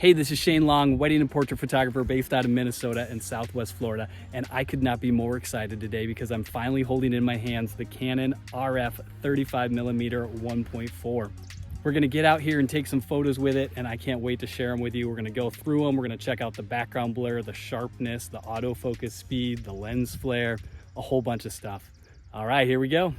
Hey, this is Shane Long, wedding and portrait photographer based out of Minnesota and Southwest Florida, and I could not be more excited today because I'm finally holding in my hands the Canon RF35mm 1.4. We're gonna get out here and take some photos with it, and I can't wait to share them with you. We're gonna go through them, we're gonna check out the background blur, the sharpness, the autofocus speed, the lens flare, a whole bunch of stuff. All right, here we go.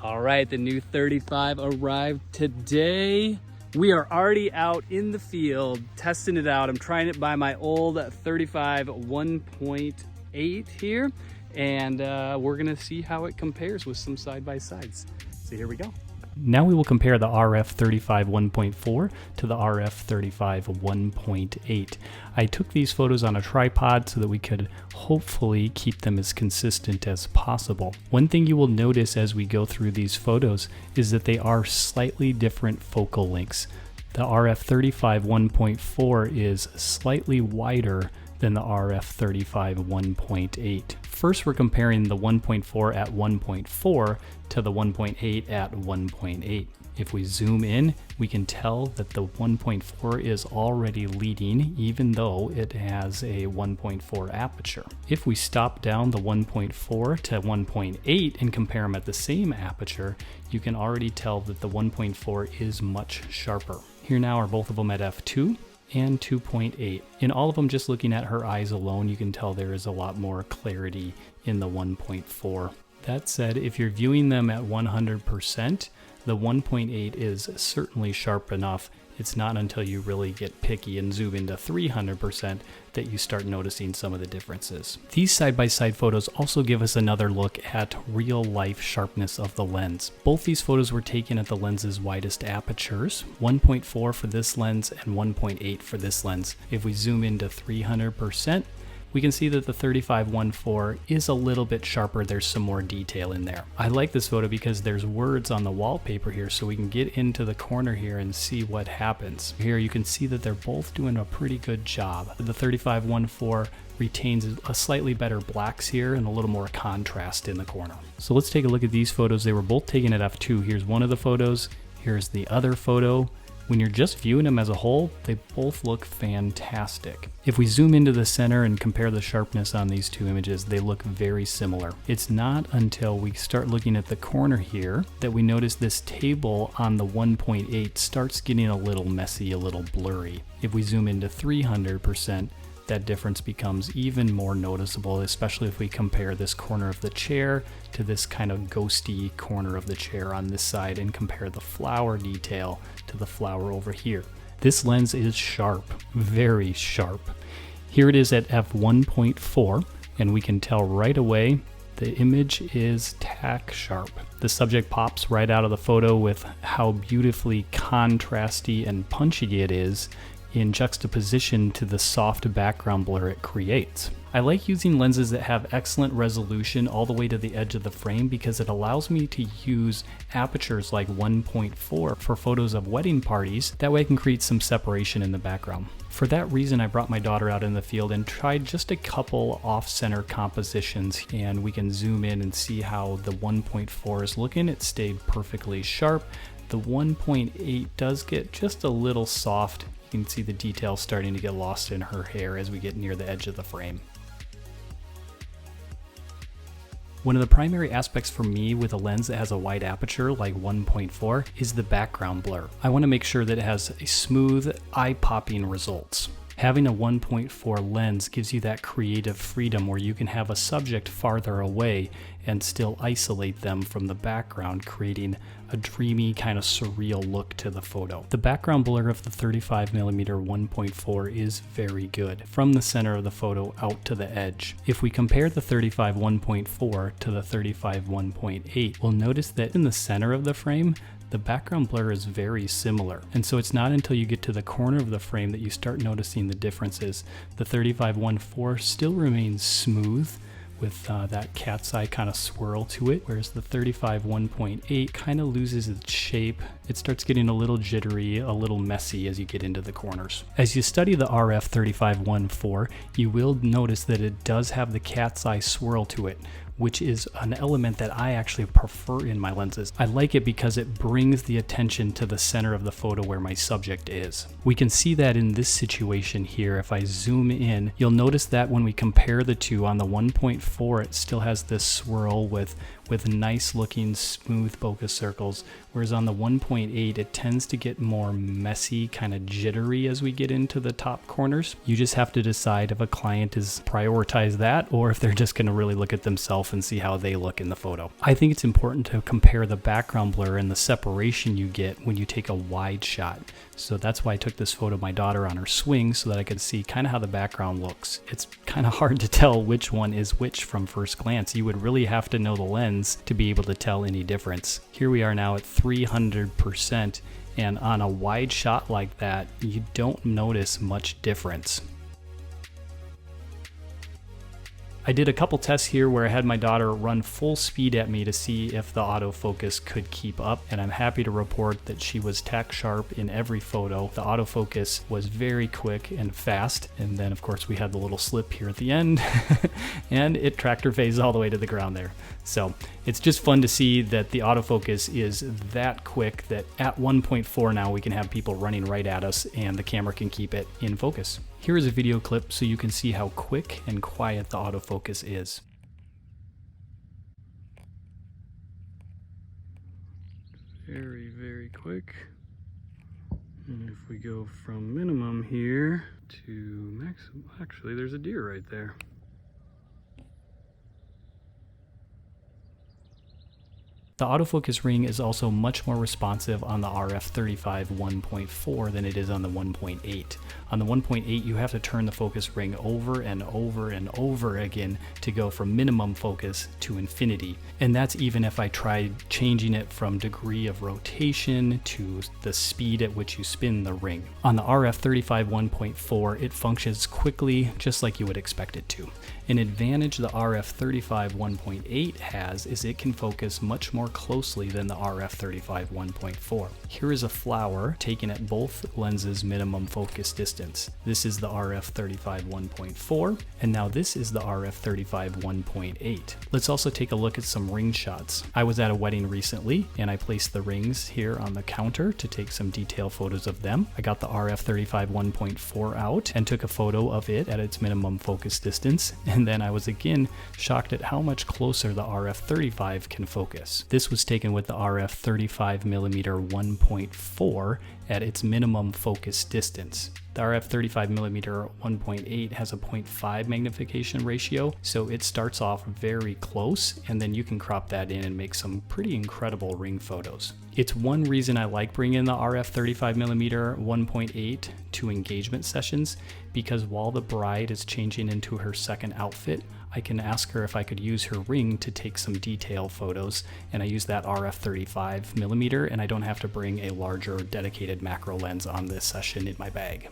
All right, the new 35 arrived today. We are already out in the field testing it out. I'm trying it by my old 35 1.8 here, and we're gonna see how it compares with some side-by-sides. So here we go. Now we will compare the RF35 1.4 to the RF35 1.8. I took these photos on a tripod so that we could hopefully keep them as consistent as possible. One thing you will notice as we go through these photos is that they are slightly different focal lengths. The RF35 1.4 is slightly wider than the RF35 1.8. First, we're comparing the 1.4 at 1.4 to the 1.8 at 1.8. If we zoom in, we can tell that the 1.4 is already leading, even though it has a 1.4 aperture. If we stop down the 1.4 to 1.8 and compare them at the same aperture, you can already tell that the 1.4 is much sharper. Here now are both of them at f2 and 2.8. In all of them, just looking at her eyes alone, you can tell there is a lot more clarity in the 1.4. That said, if you're viewing them at 100%, the 1.8 is certainly sharp enough. It's not until you really get picky and zoom into 300% that you start noticing some of the differences. These side-by-side photos also give us another look at real-life sharpness of the lens. Both these photos were taken at the lens's widest apertures, 1.4 for this lens and 1.8 for this lens. If we zoom into 300%, we can see that the 35 1.4 is a little bit sharper. There's some more detail in there. I like this photo because there's words on the wallpaper here, so we can get into the corner here and see what happens. Here you can see that they're both doing a pretty good job. The 35 1.4 retains a slightly better blacks here and a little more contrast in the corner. So let's take a look at these photos. They were both taken at f2. Here's one of the photos. Here's the other photo. When you're just viewing them as a whole, they both look fantastic. If we zoom into the center and compare the sharpness on these two images, they look very similar. It's not until we start looking at the corner here that we notice this table on the 1.8 starts getting a little messy, a little blurry. If we zoom into 300%, that difference becomes even more noticeable, especially if we compare this corner of the chair to this kind of ghosty corner of the chair on this side and compare the flower detail to the flower over here. This lens is sharp, very sharp. Here it is at f1.4, and we can tell right away the image is tack sharp. The subject pops right out of the photo with how beautifully contrasty and punchy it is in juxtaposition to the soft background blur it creates. I like using lenses that have excellent resolution all the way to the edge of the frame because it allows me to use apertures like 1.4 for photos of wedding parties. That way I can create some separation in the background. For that reason, I brought my daughter out in the field and tried just a couple off-center compositions, and we can zoom in and see how the 1.4 is looking. It stayed perfectly sharp. The 1.8 does get just a little soft. You can see the details starting to get lost in her hair as we get near the edge of the frame. One of the primary aspects for me with a lens that has a wide aperture like 1.4 is the background blur. I want to make sure that it has a smooth, eye-popping results. Having a 1.4 lens gives you that creative freedom where you can have a subject farther away and still isolate them from the background, creating a dreamy kind of surreal look to the photo. The background blur of the 35mm 1.4 is very good, from the center of the photo out to the edge. If we compare the 35 1.4 to the 35 1.8, we'll notice that in the center of the frame, the background blur is very similar. And so it's not until you get to the corner of the frame that you start noticing the differences. The 35 1.4 still remains smooth, with that cat's eye kind of swirl to it, whereas the 35 1.8 kind of loses its shape. It starts getting a little jittery, a little messy as you get into the corners. As you study the RF35 1.4, you will notice that it does have the cat's eye swirl to it, which is an element that I actually prefer in my lenses. I like it because it brings the attention to the center of the photo where my subject is. We can see that in this situation here. If I zoom in, you'll notice that when we compare the two, on the 1.4 it still has this swirl with nice looking smooth focus circles, whereas on the 1.8 it tends to get more messy, kind of jittery as we get into the top corners. You just have to decide if a client is prioritize that or if they're just going to really look at themselves and see how they look in the photo. I think it's important to compare the background blur and the separation you get when you take a wide shot. So that's why I took this photo of my daughter on her swing, so that I could see kind of how the background looks. It's kind of hard to tell which one is which from first glance. You would really have to know the lens to be able to tell any difference. Here we are now at 300%, and on a wide shot like that, you don't notice much difference. I did a couple tests here where I had my daughter run full speed at me to see if the autofocus could keep up, and I'm happy to report that she was tack sharp in every photo. The autofocus was very quick and fast, and then of course we had the little slip here at the end and it tracked her face all the way to the ground there. So it's just fun to see that the autofocus is that quick that at 1.4 now we can have people running right at us and the camera can keep it in focus. Here is a video clip so you can see how quick and quiet the autofocus is. Very, very quick. And if we go from minimum here to maximum, actually there's a deer right there. The autofocus ring is also much more responsive on the RF35 1.4 than it is on the 1.8. On the 1.8 you have to turn the focus ring over and over and over again to go from minimum focus to infinity. And that's even if I tried changing it from degree of rotation to the speed at which you spin the ring. On the RF35 1.4 it functions quickly just like you would expect it to. An advantage the RF35 1.8 has is it can focus much more closely than the RF35 1.4. Here is a flower taken at both lenses' minimum focus distance. This is the RF35 1.4, and now this is the RF35 1.8. Let's also take a look at some ring shots. I was at a wedding recently, and I placed the rings here on the counter to take some detail photos of them. I got the RF35 1.4 out and took a photo of it at its minimum focus distance, and then I was again shocked at how much closer the RF35 can focus. This was taken with the RF35mm 1.4 at its minimum focus distance. The RF35mm 1.8 has a 0.5 magnification ratio, so it starts off very close, and then you can crop that in and make some pretty incredible ring photos. It's one reason I like bringing the RF35mm 1.8 to engagement sessions, because while the bride is changing into her second outfit, I can ask her if I could use her ring to take some detail photos, and I use that RF35mm, and I don't have to bring a larger dedicated macro lens on this session in my bag.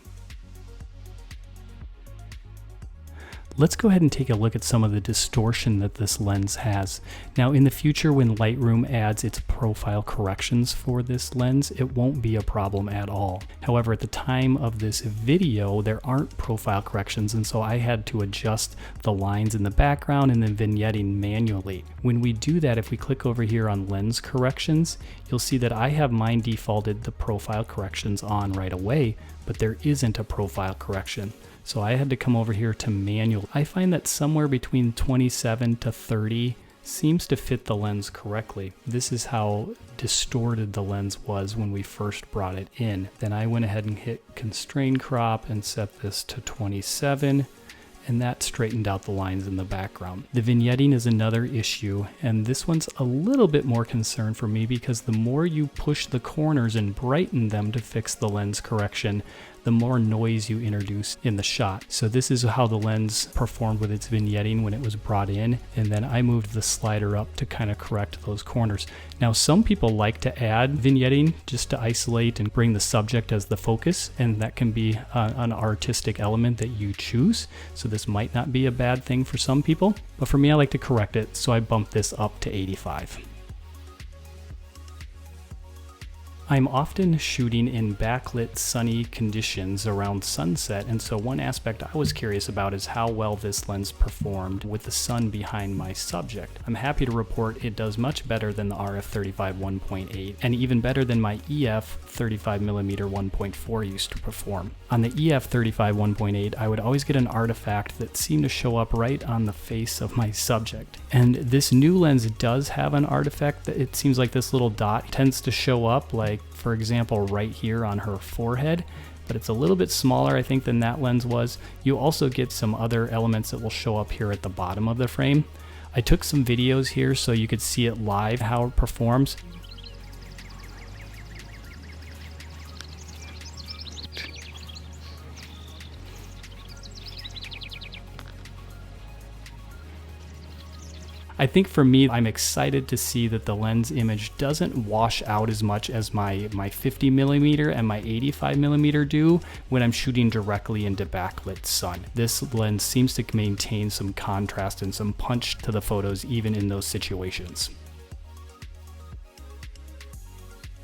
Let's go ahead and take a look at some of the distortion that this lens has. Now in the future, when Lightroom adds its profile corrections for this lens, it won't be a problem at all. However, at the time of this video, there aren't profile corrections, and so I had to adjust the lines in the background and then vignetting manually. When we do that, if we click over here on lens corrections, you'll see that I have mine defaulted the profile corrections on right away, but there isn't a profile correction. So I had to come over here to manual. I find that somewhere between 27 to 30 seems to fit the lens correctly. This is how distorted the lens was when we first brought it in. Then I went ahead and hit constrain crop and set this to 27. And that straightened out the lines in the background. The vignetting is another issue, and this one's a little bit more concern for me because the more you push the corners and brighten them to fix the lens correction, the more noise you introduce in the shot. So this is how the lens performed with its vignetting when it was brought in, and then I moved the slider up to kind of correct those corners. Now some people like to add vignetting just to isolate and bring the subject as the focus, and that can be an artistic element that you choose. So this might not be a bad thing for some people, but for me I like to correct it, so I bumped this up to 85. I'm often shooting in backlit sunny conditions around sunset, and so one aspect I was curious about is how well this lens performed with the sun behind my subject. I'm happy to report it does much better than the RF35 1.8 and even better than my EF35mm 1.4 used to perform. On the EF35 1.8 I would always get an artifact that seemed to show up right on the face of my subject, and this new lens does have an artifact that it seems like this little dot tends to show up, like for example right here on her forehead, but it's a little bit smaller I think than that lens was. You also get some other elements that will show up here at the bottom of the frame. I took some videos here so you could see it live how it performs. I think for me, I'm excited to see that the lens image doesn't wash out as much as my 50mm and my 85mm do when I'm shooting directly into backlit sun. This lens seems to maintain some contrast and some punch to the photos even in those situations.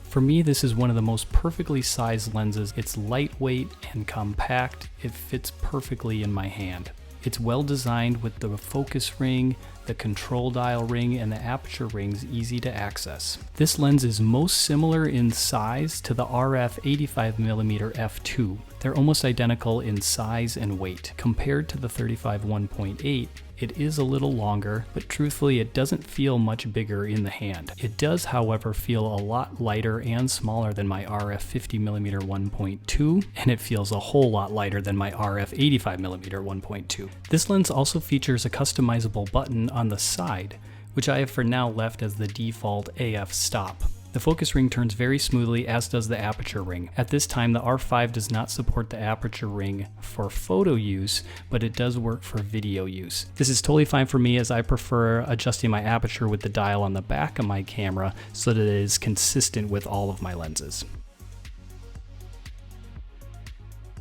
For me, this is one of the most perfectly sized lenses. It's lightweight and compact. It fits perfectly in my hand. It's well designed with the focus ring, the control dial ring, and the aperture rings easy to access. This lens is most similar in size to the RF 85mm f2. They're almost identical in size and weight. Compared to the 35 1.8, it is a little longer, but truthfully it doesn't feel much bigger in the hand. It does, however, feel a lot lighter and smaller than my RF 50mm 1.2, and it feels a whole lot lighter than my RF 85mm 1.2. This lens also features a customizable button on the side, which I have for now left as the default AF stop. The focus ring turns very smoothly, as does the aperture ring. At this time, the R5 does not support the aperture ring for photo use, but it does work for video use. This is totally fine for me, as I prefer adjusting my aperture with the dial on the back of my camera so that it is consistent with all of my lenses.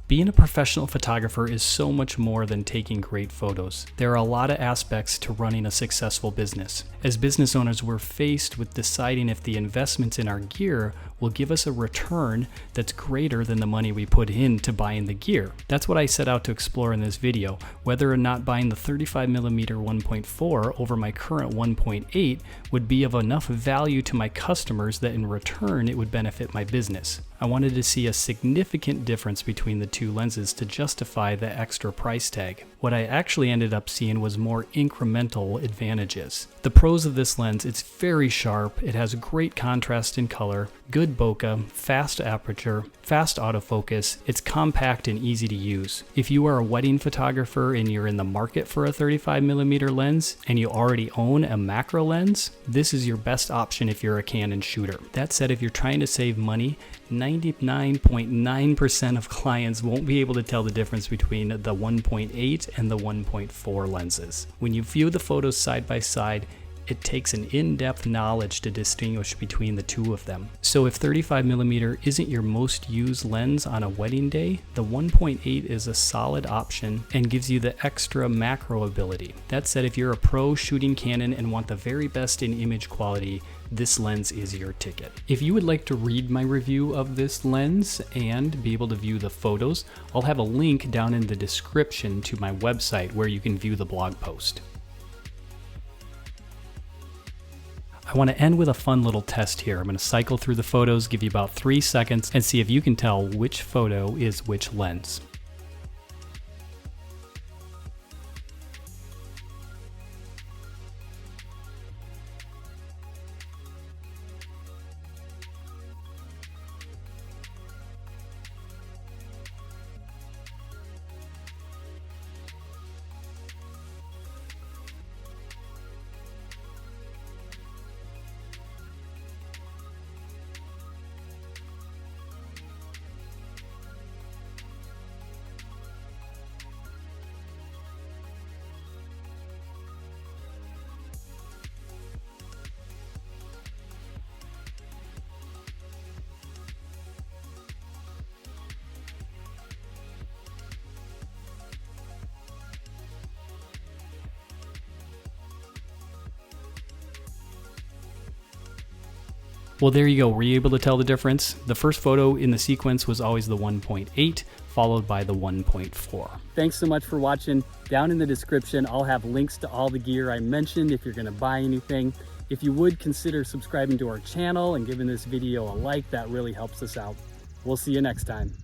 Being a professional photographer is so much more than taking great photos. There are a lot of aspects to running a successful business. As business owners, we're faced with deciding if the investments in our gear will give us a return that's greater than the money we put into buying the gear. That's what I set out to explore in this video, whether or not buying the 35mm 1.4 over my current 1.8 would be of enough value to my customers that in return it would benefit my business. I wanted to see a significant difference between the two lenses to justify the extra price tag. What I actually ended up seeing was more incremental advantages. The pros of this lens: it's very sharp, it has great contrast in color, good bokeh, fast aperture, fast autofocus, it's compact and easy to use. If you are a wedding photographer and you're in the market for a 35mm lens and you already own a macro lens, this is your best option if you're a Canon shooter. That said, if you're trying to save money, 99.9% of clients won't be able to tell the difference between the 1.8 and the 1.4 lenses. When you view the photos side by side, it takes an in-depth knowledge to distinguish between the two of them. So if 35mm isn't your most used lens on a wedding day, the 1.8 is a solid option and gives you the extra macro ability. That said, if you're a pro shooting Canon and want the very best in image quality, this lens is your ticket. If you would like to read my review of this lens and be able to view the photos, I'll have a link down in the description to my website where you can view the blog post. I want to end with a fun little test here. I'm going to cycle through the photos, give you about 3 seconds, and see if you can tell which photo is which lens. Well, there you go. Were you able to tell the difference? The first photo in the sequence was always the 1.8, followed by the 1.4. Thanks so much for watching. Down in the description, I'll have links to all the gear I mentioned if you're gonna buy anything. If you would consider subscribing to our channel and giving this video a like, that really helps us out. We'll see you next time.